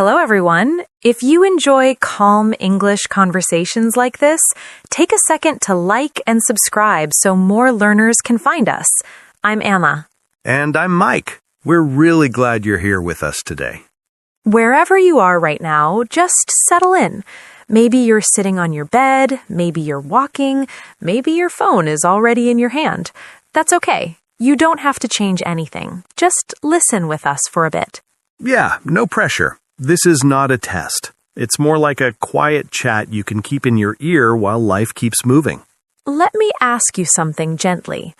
Hello, everyone. If you enjoy calm English conversations like this, take a second to like and subscribe so more learners can find us. I'm Anna. And I'm Mike. We're really glad you're here with us today. Wherever you are right now, just settle in. Maybe you're sitting on your bed, maybe you're walking, maybe your phone is already in your hand. That's okay. You don't have to change anything. Just listen with us for a bit. Yeah, no pressure. This is not a test. It's more like a quiet chat you can keep in your ear while life keeps moving. Let me ask you something gently.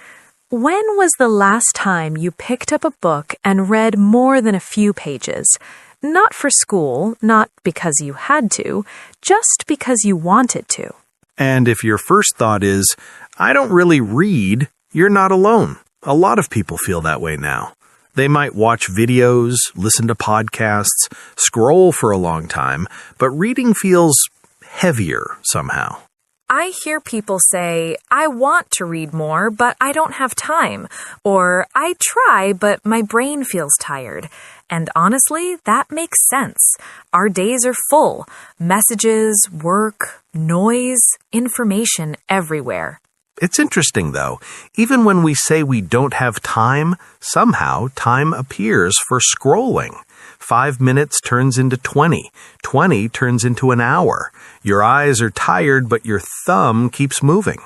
When was the last time you picked up a book and read more than a few pages? Not for school, not because you had to, just because you wanted to. And if your first thought is, I don't really read, you're not alone. A lot of people feel that way now. They might watch videos, listen to podcasts, scroll for a long time, but reading feels heavier somehow. I hear people say, I want to read more, but I don't have time. Or, I try, but my brain feels tired. And honestly, that makes sense. Our days are full. Messages, work, noise, information everywhere. It's interesting, though. Even when we say we don't have time, somehow time appears for scrolling. 5 minutes turns into 20. 20 turns into an hour. Your eyes are tired, but your thumb keeps moving.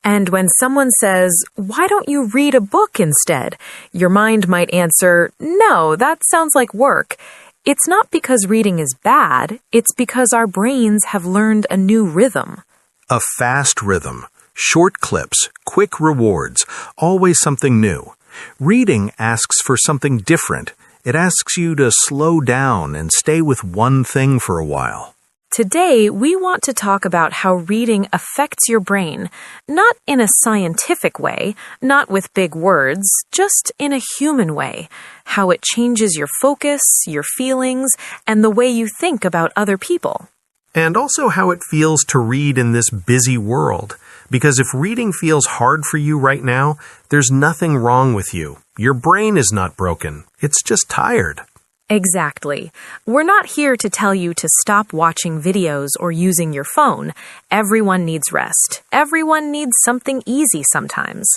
And when someone says, why don't you read a book instead? Your mind might answer, no, that sounds like work. It's not because reading is bad. It's because our brains have learned a new rhythm. A fast rhythm. Short clips, quick rewards, always something new. Reading asks for something different. It asks you to slow down and stay with one thing for a while. Today, we want to talk about how reading affects your brain, not in a scientific way, not with big words, just in a human way. How it changes your focus, your feelings, and the way you think about other people. And also how it feels to read in this busy world. Because if reading feels hard for you right now, there's nothing wrong with you. Your brain is not broken. It's just tired. Exactly. We're not here to tell you to stop watching videos or using your phone. Everyone needs rest. Everyone needs something easy sometimes.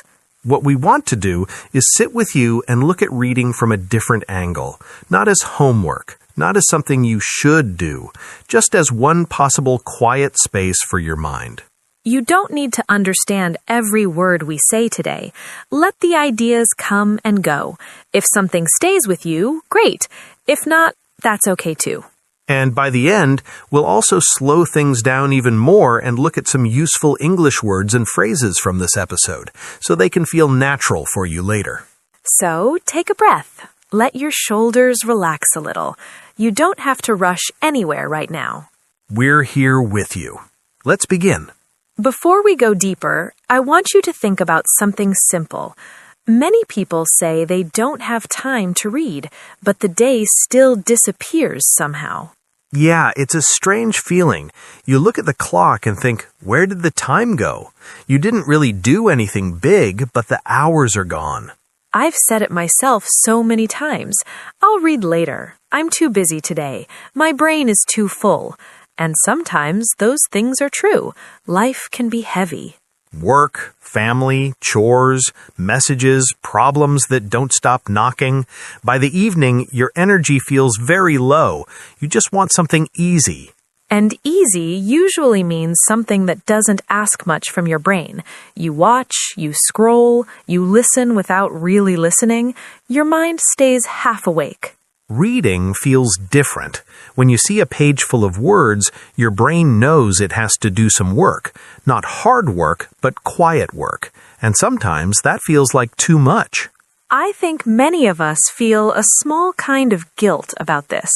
What we want to do is sit with you and look at reading from a different angle, not as homework, not as something you should do, just as one possible quiet space for your mind. You don't need to understand every word we say today. Let the ideas come and go. If something stays with you, great. If not, that's okay too. And by the end, we'll also slow things down even more and look at some useful English words and phrases from this episode, so they can feel natural for you later. So, take a breath. Let your shoulders relax a little. You don't have to rush anywhere right now. We're here with you. Let's begin. Before we go deeper, I want you to think about something simple. Many people say they don't have time to read, but the day still disappears somehow. Yeah, it's a strange feeling. You look at the clock and think, where did the time go? You didn't really do anything big, but the hours are gone. I've said it myself so many times. I'll read later. I'm too busy today. My brain is too full. And sometimes those things are true. Life can be heavy. Work, family, chores, messages, problems that don't stop knocking. By the evening, your energy feels very low. You just want something easy. And easy usually means something that doesn't ask much from your brain. You watch, you scroll, you listen without really listening. Your mind stays half awake. Reading feels different. When you see a page full of words, your brain knows it has to do some work. Not hard work, but quiet work. And sometimes that feels like too much. I think many of us feel a small kind of guilt about this.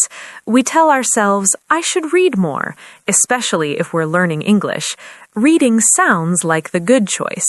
We tell ourselves, I should read more, especially if we're learning English. Reading sounds like the good choice.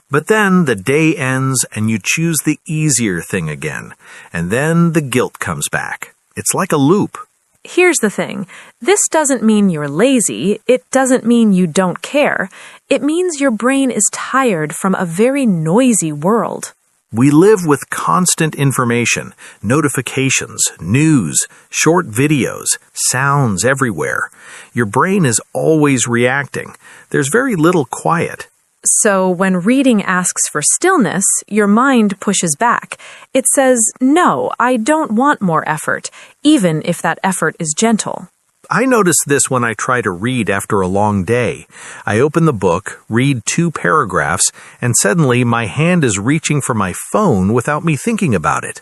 But then the day ends and you choose the easier thing again. And then the guilt comes back. It's like a loop. Here's the thing. This doesn't mean you're lazy. It doesn't mean you don't care. It means your brain is tired from a very noisy world. We live with constant information, notifications, news, short videos, sounds everywhere. Your brain is always reacting. There's very little quiet. So when reading asks for stillness, your mind pushes back. It says, no, I don't want more effort, even if that effort is gentle. I notice this when I try to read after a long day. I open the book, read 2 paragraphs, and suddenly my hand is reaching for my phone without me thinking about it.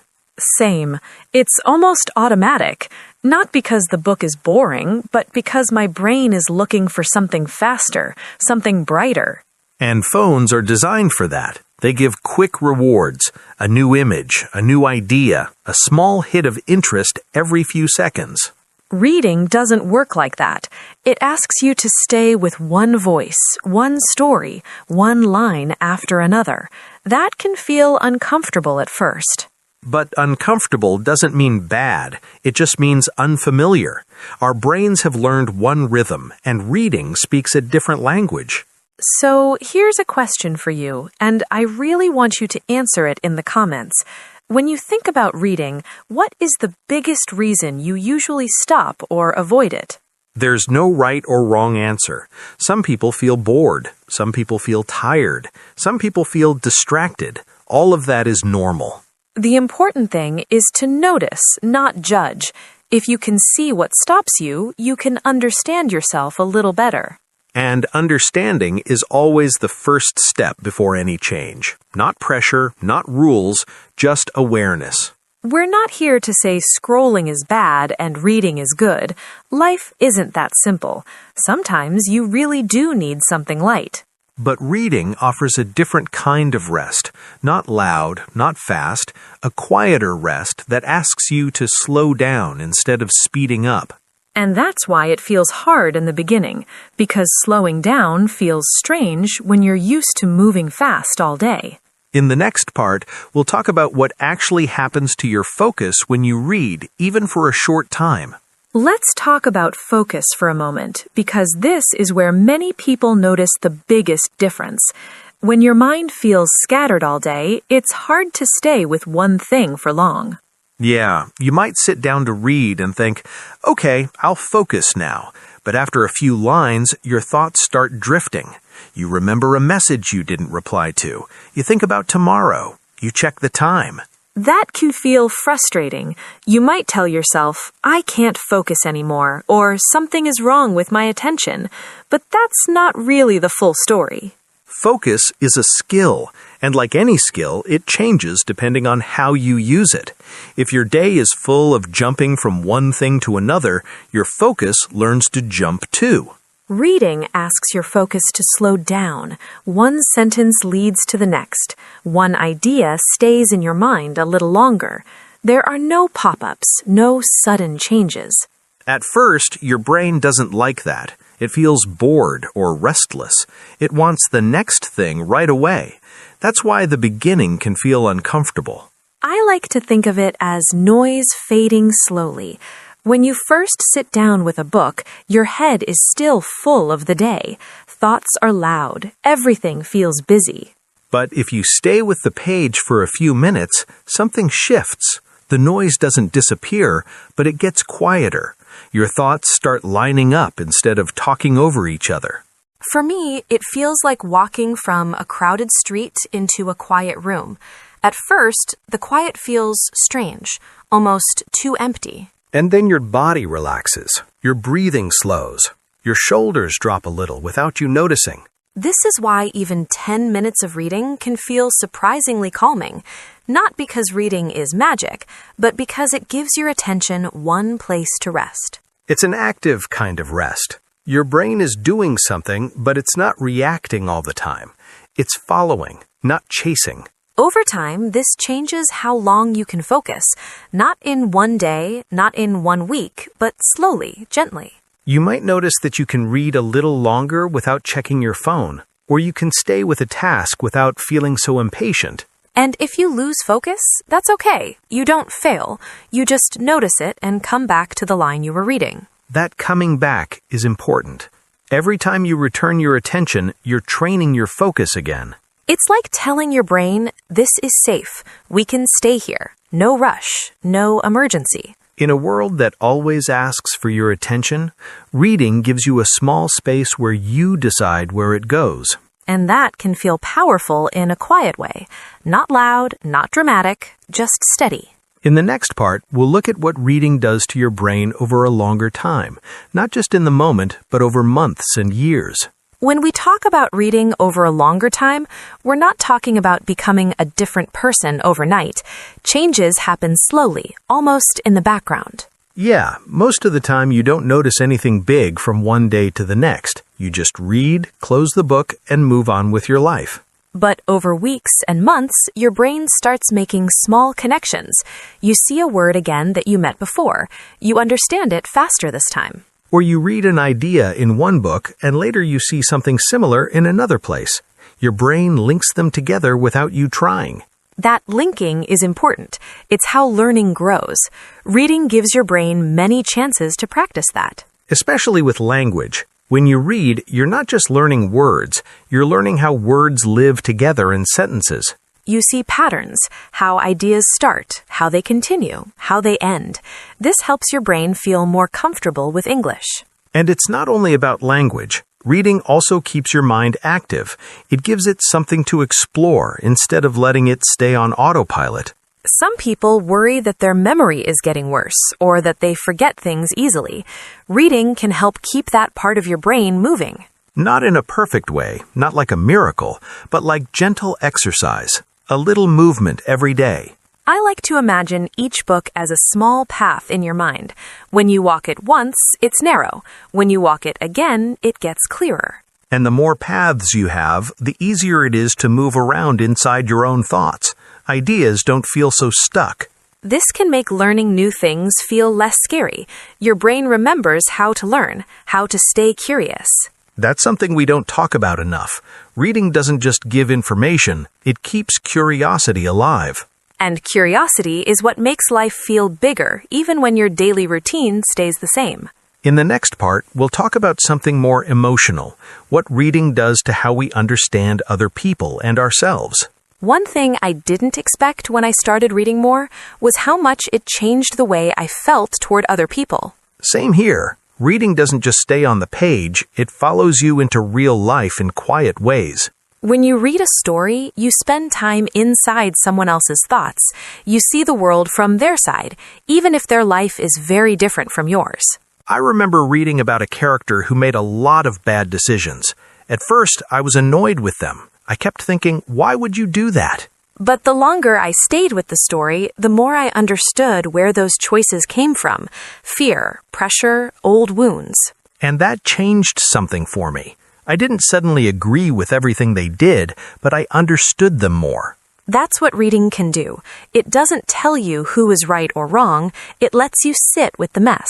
Same. It's almost automatic. Not because the book is boring, but because my brain is looking for something faster, something brighter. And phones are designed for that. They give quick rewards, a new image, a new idea, a small hit of interest every few seconds. Reading doesn't work like that. It asks you to stay with one voice, one story, one line after another. That can feel uncomfortable at first. But uncomfortable doesn't mean bad. It just means unfamiliar. Our brains have learned one rhythm, and reading speaks a different language. So here's a question for you, and I really want you to answer it in the comments. When you think about reading, what is the biggest reason you usually stop or avoid it? There's no right or wrong answer. Some people feel bored. Some people feel tired. Some people feel distracted. All of that is normal. The important thing is to notice, not judge. If you can see what stops you, you can understand yourself a little better. And understanding is always the first step before any change. Not pressure, not rules, just awareness. We're not here to say scrolling is bad and reading is good. Life isn't that simple. Sometimes you really do need something light. But reading offers a different kind of rest. Not loud, not fast, a quieter rest that asks you to slow down instead of speeding up. And that's why it feels hard in the beginning, because slowing down feels strange when you're used to moving fast all day. In the next part, we'll talk about what actually happens to your focus when you read, even for a short time. Let's talk about focus for a moment, because this is where many people notice the biggest difference. When your mind feels scattered all day, it's hard to stay with one thing for long. Yeah, you might sit down to read and think, okay, I'll focus now. But after a few lines, your thoughts start drifting. You remember a message you didn't reply to. You think about tomorrow. You check the time. That can feel frustrating. You might tell yourself, I can't focus anymore, or something is wrong with my attention. But that's not really the full story. Focus is a skill, and like any skill, it changes depending on how you use it. If your day is full of jumping from one thing to another, your focus learns to jump too. Reading asks your focus to slow down. One sentence leads to the next. One idea stays in your mind a little longer. There are no pop-ups, no sudden changes. At first, your brain doesn't like that. It feels bored or restless. It wants the next thing right away. That's why the beginning can feel uncomfortable. I like to think of it as noise fading slowly. When you first sit down with a book, your head is still full of the day. Thoughts are loud. Everything feels busy. But if you stay with the page for a few minutes, something shifts. The noise doesn't disappear, but it gets quieter. Your thoughts start lining up instead of talking over each other. For me, it feels like walking from a crowded street into a quiet room. At first, the quiet feels strange, almost too empty. And then your body relaxes. Your breathing slows. Your shoulders drop a little without you noticing. This is why even 10 minutes of reading can feel surprisingly calming. Not because reading is magic, but because it gives your attention one place to rest. It's an active kind of rest. Your brain is doing something, but it's not reacting all the time. It's following, not chasing. Over time, this changes how long you can focus. Not in one day, not in 1 week, but slowly, gently. You might notice that you can read a little longer without checking your phone, or you can stay with a task without feeling so impatient. And if you lose focus, that's okay. You don't fail. You just notice it and come back to the line you were reading. That coming back is important. Every time you return your attention, you're training your focus again. It's like telling your brain, this is safe. We can stay here. No rush. No emergency. In a world that always asks for your attention, reading gives you a small space where you decide where it goes. And that can feel powerful in a quiet way. Not loud, not dramatic, just steady. In the next part, we'll look at what reading does to your brain over a longer time, not just in the moment, but over months and years. When we talk about reading over a longer time, we're not talking about becoming a different person overnight. Changes happen slowly, almost in the background. Yeah, most of the time you don't notice anything big from one day to the next. You just read, close the book, and move on with your life. But over weeks and months, your brain starts making small connections. You see a word again that you met before. You understand it faster this time. Or you read an idea in one book and later you see something similar in another place. Your brain links them together without you trying. That linking is important. It's how learning grows. Reading gives your brain many chances to practice that. Especially with language. When you read, you're not just learning words, you're learning how words live together in sentences. You see patterns, how ideas start, how they continue, how they end. This helps your brain feel more comfortable with English. And it's not only about language. Reading also keeps your mind active. It gives it something to explore instead of letting it stay on autopilot. Some people worry that their memory is getting worse or that they forget things easily. Reading can help keep that part of your brain moving. Not in a perfect way, not like a miracle, but like gentle exercise, a little movement every day. I like to imagine each book as a small path in your mind. When you walk it once, it's narrow. When you walk it again, it gets clearer. And the more paths you have, the easier it is to move around inside your own thoughts. Ideas don't feel so stuck. This can make learning new things feel less scary. Your brain remembers how to learn, how to stay curious. That's something we don't talk about enough. Reading doesn't just give information, it keeps curiosity alive. And curiosity is what makes life feel bigger, even when your daily routine stays the same. In the next part, we'll talk about something more emotional, what reading does to how we understand other people and ourselves. One thing I didn't expect when I started reading more was how much it changed the way I felt toward other people. Same here. Reading doesn't just stay on the page, it follows you into real life in quiet ways. When you read a story, you spend time inside someone else's thoughts. You see the world from their side, even if their life is very different from yours. I remember reading about a character who made a lot of bad decisions. At first, I was annoyed with them. I kept thinking, why would you do that? But the longer I stayed with the story, the more I understood where those choices came from. Fear, pressure, old wounds. And that changed something for me. I didn't suddenly agree with everything they did, but I understood them more. That's what reading can do. It doesn't tell you who is right or wrong. It lets you sit with the mess.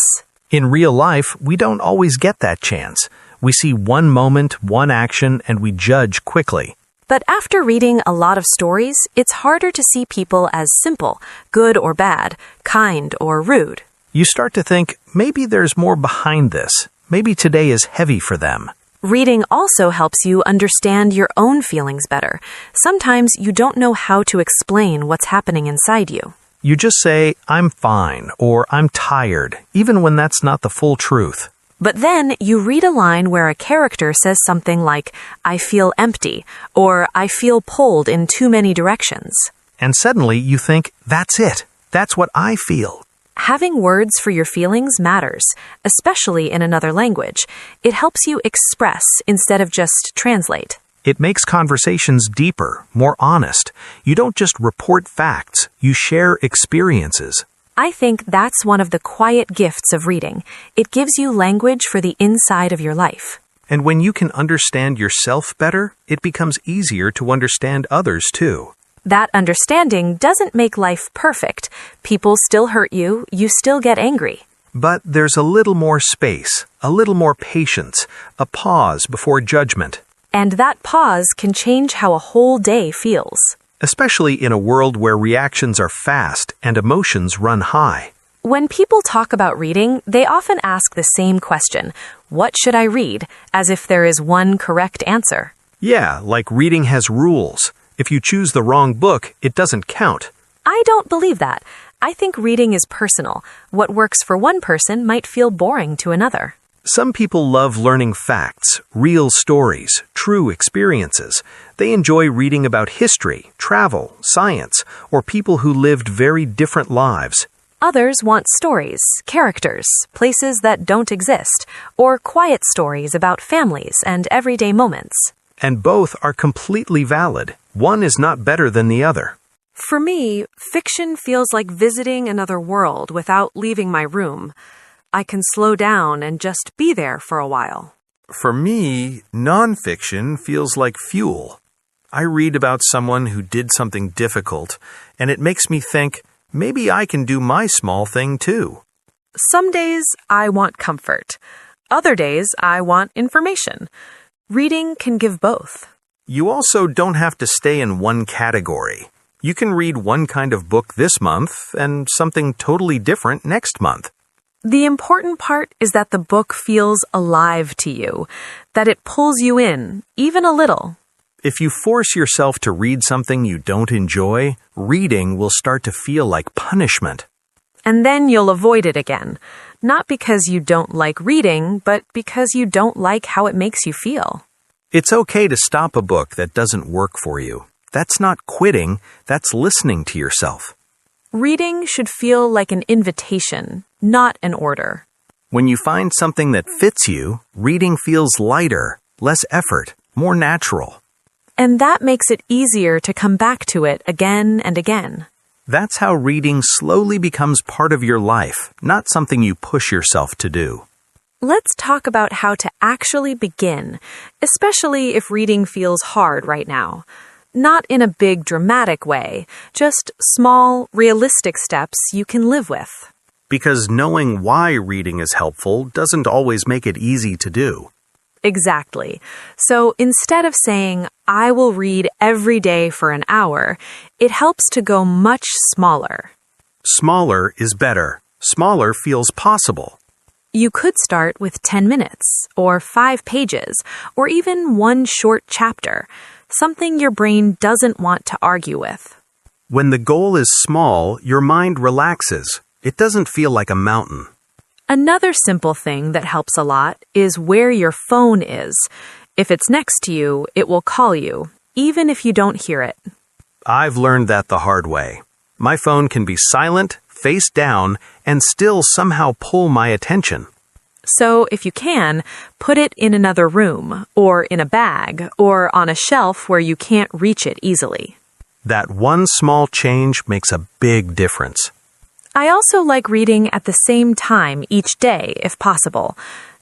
In real life, we don't always get that chance. We see one moment, one action, and we judge quickly. But after reading a lot of stories, it's harder to see people as simple, good or bad, kind or rude. You start to think, maybe there's more behind this. Maybe today is heavy for them. Reading also helps you understand your own feelings better. Sometimes you don't know how to explain what's happening inside you. You just say, I'm fine, or I'm tired, even when that's not the full truth. But then you read a line where a character says something like, I feel empty, or I feel pulled in too many directions. And suddenly you think, that's it. That's what I feel. Having words for your feelings matters, especially in another language. It helps you express instead of just translate. It makes conversations deeper, more honest. You don't just report facts, you share experiences. I think that's one of the quiet gifts of reading. It gives you language for the inside of your life. And when you can understand yourself better, it becomes easier to understand others too. That understanding doesn't make life perfect. People still hurt you, you still get angry. But there's a little more space, a little more patience, a pause before judgment. And that pause can change how a whole day feels. Especially in a world where reactions are fast and emotions run high. When people talk about reading, they often ask the same question, what should I read? As if there is one correct answer. Yeah, like reading has rules. If you choose the wrong book, it doesn't count. I don't believe that. I think reading is personal. What works for one person might feel boring to another. Some people love learning facts, real stories, true experiences. They enjoy reading about history, travel, science, or people who lived very different lives. Others want stories, characters, places that don't exist, or quiet stories about families and everyday moments. And both are completely valid. One is not better than the other. For me, fiction feels like visiting another world without leaving my room. I can slow down and just be there for a while. For me, nonfiction feels like fuel. I read about someone who did something difficult, and it makes me think, maybe I can do my small thing too. Some days I want comfort. Other days I want information. Reading can give both. You also don't have to stay in one category. You can read one kind of book this month and something totally different next month. The important part is that the book feels alive to you, that it pulls you in, even a little. If you force yourself to read something you don't enjoy, reading will start to feel like punishment. And then you'll avoid it again, not because you don't like reading, but because you don't like how it makes you feel. It's okay to stop a book that doesn't work for you. That's not quitting, that's listening to yourself. Reading should feel like an invitation, not an order. When you find something that fits you, reading feels lighter, less effort, more natural. And that makes it easier to come back to it again and again. That's how reading slowly becomes part of your life, not something you push yourself to do. Let's talk about how to actually begin, especially if reading feels hard right now. Not in a big, dramatic way, just small, realistic steps you can live with. Because knowing why reading is helpful doesn't always make it easy to do. Exactly. So instead of saying, I will read every day for an hour, it helps to go much smaller. Smaller is better. Smaller feels possible. You could start with 10 minutes, or 5 pages, or even one short chapter, something your brain doesn't want to argue with. When the goal is small, your mind relaxes. It doesn't feel like a mountain. Another simple thing that helps a lot is where your phone is. If it's next to you, it will call you, even if you don't hear it. I've learned that the hard way. My phone can be silent, face down, and still somehow pull my attention. So if you can, put it in another room, or in a bag, or on a shelf where you can't reach it easily. That one small change makes a big difference. I also like reading at the same time each day, if possible.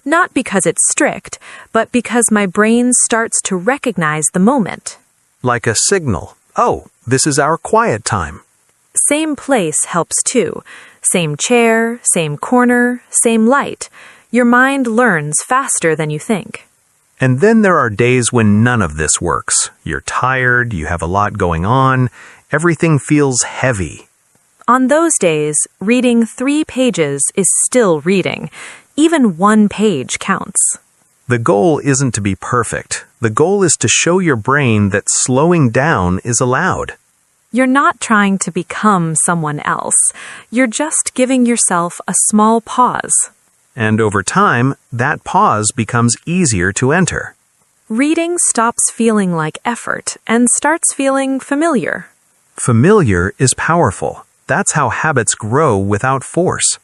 Not because it's strict, but because my brain starts to recognize the moment. Like a signal. Oh, this is our quiet time. Same place helps too. Same chair, same corner, same light. Your mind learns faster than you think. And then there are days when none of this works. You're tired, you have a lot going on, everything feels heavy. On those days, reading 3 pages is still reading. Even 1 page counts. The goal isn't to be perfect. The goal is to show your brain that slowing down is allowed. You're not trying to become someone else. You're just giving yourself a small pause. And over time, that pause becomes easier to enter. Reading stops feeling like effort and starts feeling familiar. Familiar is powerful. That's how habits grow without force.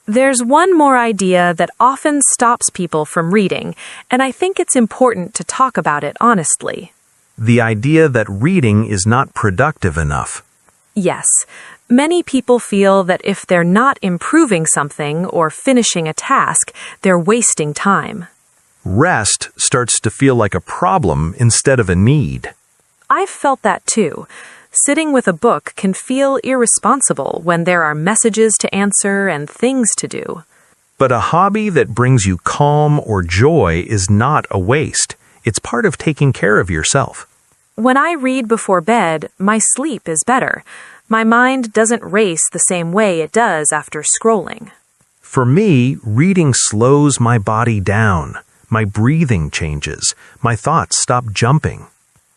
There's one more idea that often stops people from reading, and I think it's important to talk about it honestly. The idea that reading is not productive enough. Yes, many people feel that if they're not improving something or finishing a task, they're wasting time. Rest starts to feel like a problem instead of a need. I've felt that too. Sitting with a book can feel irresponsible when there are messages to answer and things to do. But a hobby that brings you calm or joy is not a waste. It's part of taking care of yourself. When I read before bed, my sleep is better. My mind doesn't race the same way it does after scrolling. For me, reading slows my body down. My breathing changes. My thoughts stop jumping.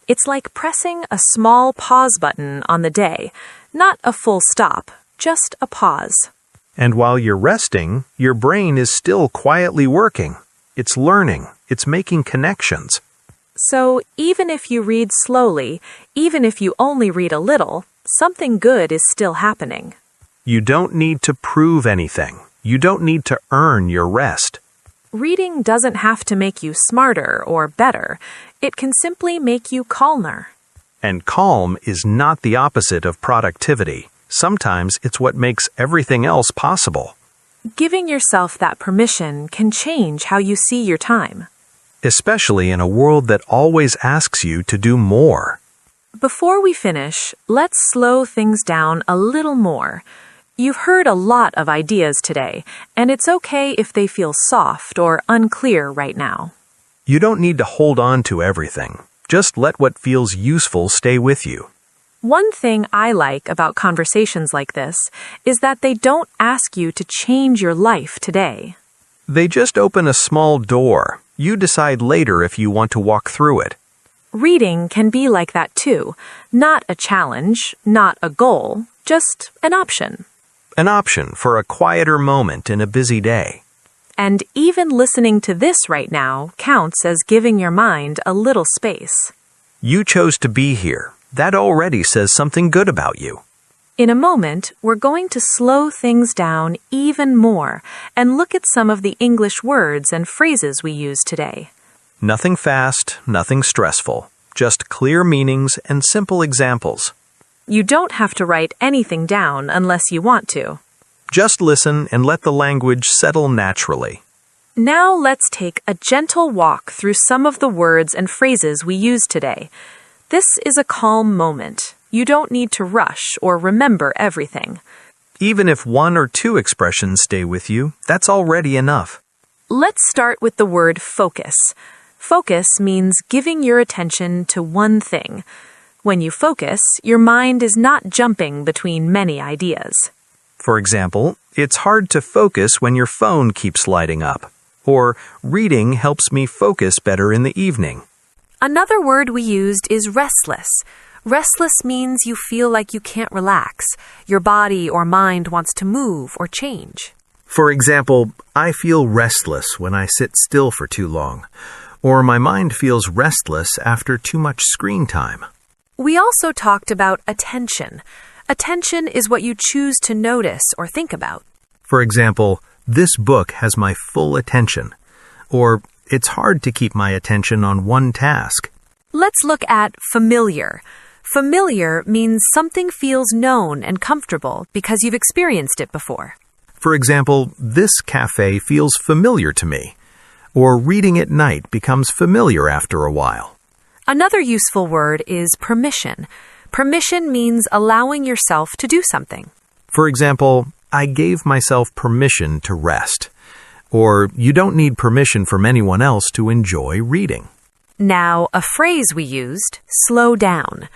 It's like pressing a small pause button on the day, not a full stop, just a pause. And while you're resting, your brain is still quietly working. It's learning. It's making connections. So even if you read slowly, even if you only read a little, something good is still happening. You don't need to prove anything. You don't need to earn your rest. Reading doesn't have to make you smarter or better. It can simply make you calmer. And calm is not the opposite of productivity. Sometimes it's what makes everything else possible. Giving yourself that permission can change how you see your time. Especially in a world that always asks you to do more. Before we finish, let's slow things down a little more. You've heard a lot of ideas today, and it's okay if they feel soft or unclear right now. You don't need to hold on to everything. Just let what feels useful stay with you. One thing I like about conversations like this is that they don't ask you to change your life today. They just open a small door. You decide later if you want to walk through it. Reading can be like that too. Not a challenge, not a goal, just an option. An option for a quieter moment in a busy day. And even listening to this right now counts as giving your mind a little space. You chose to be here. That already says something good about you. In a moment, we're going to slow things down even more and look at some of the English words and phrases we use today. Nothing fast, nothing stressful. Just clear meanings and simple examples. You don't have to write anything down unless you want to. Just listen and let the language settle naturally. Now let's take a gentle walk through some of the words and phrases we use today. This is a calm moment. You don't need to rush or remember everything. Even if one or two expressions stay with you, that's already enough. Let's start with the word focus. Focus means giving your attention to one thing. When you focus, your mind is not jumping between many ideas. For example, it's hard to focus when your phone keeps lighting up. Or, reading helps me focus better in the evening. Another word we used is restless. Restless means you feel like you can't relax. Your body or mind wants to move or change. For example, I feel restless when I sit still for too long. Or my mind feels restless after too much screen time. We also talked about attention. Attention is what you choose to notice or think about. For example, this book has my full attention. Or, it's hard to keep my attention on one task. Let's look at familiar. Familiar means something feels known and comfortable because you've experienced it before. For example, this cafe feels familiar to me. Or reading at night becomes familiar after a while. Another useful word is permission. Permission means allowing yourself to do something. For example, I gave myself permission to rest. Or you don't need permission from anyone else to enjoy reading. Now, a phrase we used, slow down.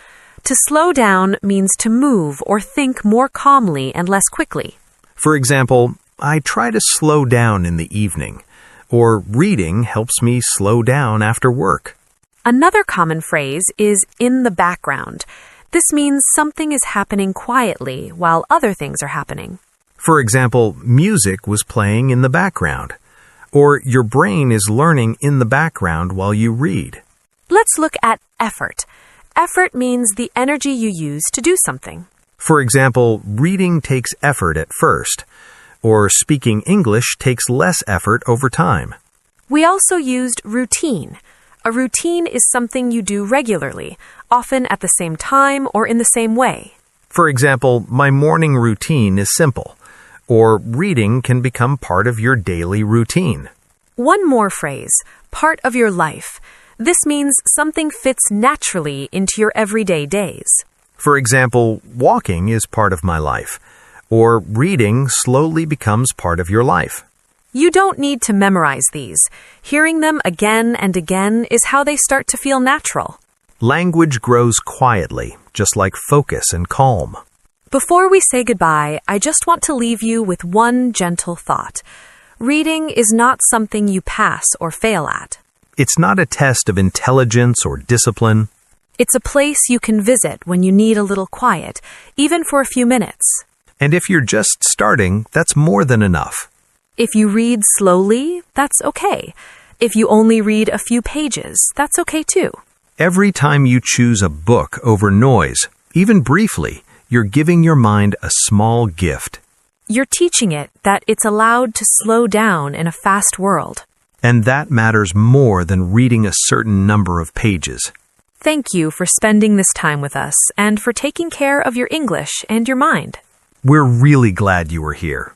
To slow down means to move or think more calmly and less quickly. For example, I try to slow down in the evening. Or reading helps me slow down after work. Another common phrase is in the background. This means something is happening quietly while other things are happening. For example, music was playing in the background. Or your brain is learning in the background while you read. Let's look at effort. Effort means the energy you use to do something. For example, reading takes effort at first. Or speaking English takes less effort over time. We also used routine. A routine is something you do regularly, often at the same time or in the same way. For example, my morning routine is simple. Or reading can become part of your daily routine. One more phrase, part of your life. This means something fits naturally into your everyday days. For example, walking is part of my life. Or reading slowly becomes part of your life. You don't need to memorize these. Hearing them again and again is how they start to feel natural. Language grows quietly, just like focus and calm. Before we say goodbye, I just want to leave you with one gentle thought. Reading is not something you pass or fail at. It's not a test of intelligence or discipline. It's a place you can visit when you need a little quiet, even for a few minutes. And if you're just starting, that's more than enough. If you read slowly, that's okay. If you only read a few pages, that's okay too. Every time you choose a book over noise, even briefly, you're giving your mind a small gift. You're teaching it that it's allowed to slow down in a fast world. And that matters more than reading a certain number of pages. Thank you for spending this time with us and for taking care of your English and your mind. We're really glad you were here.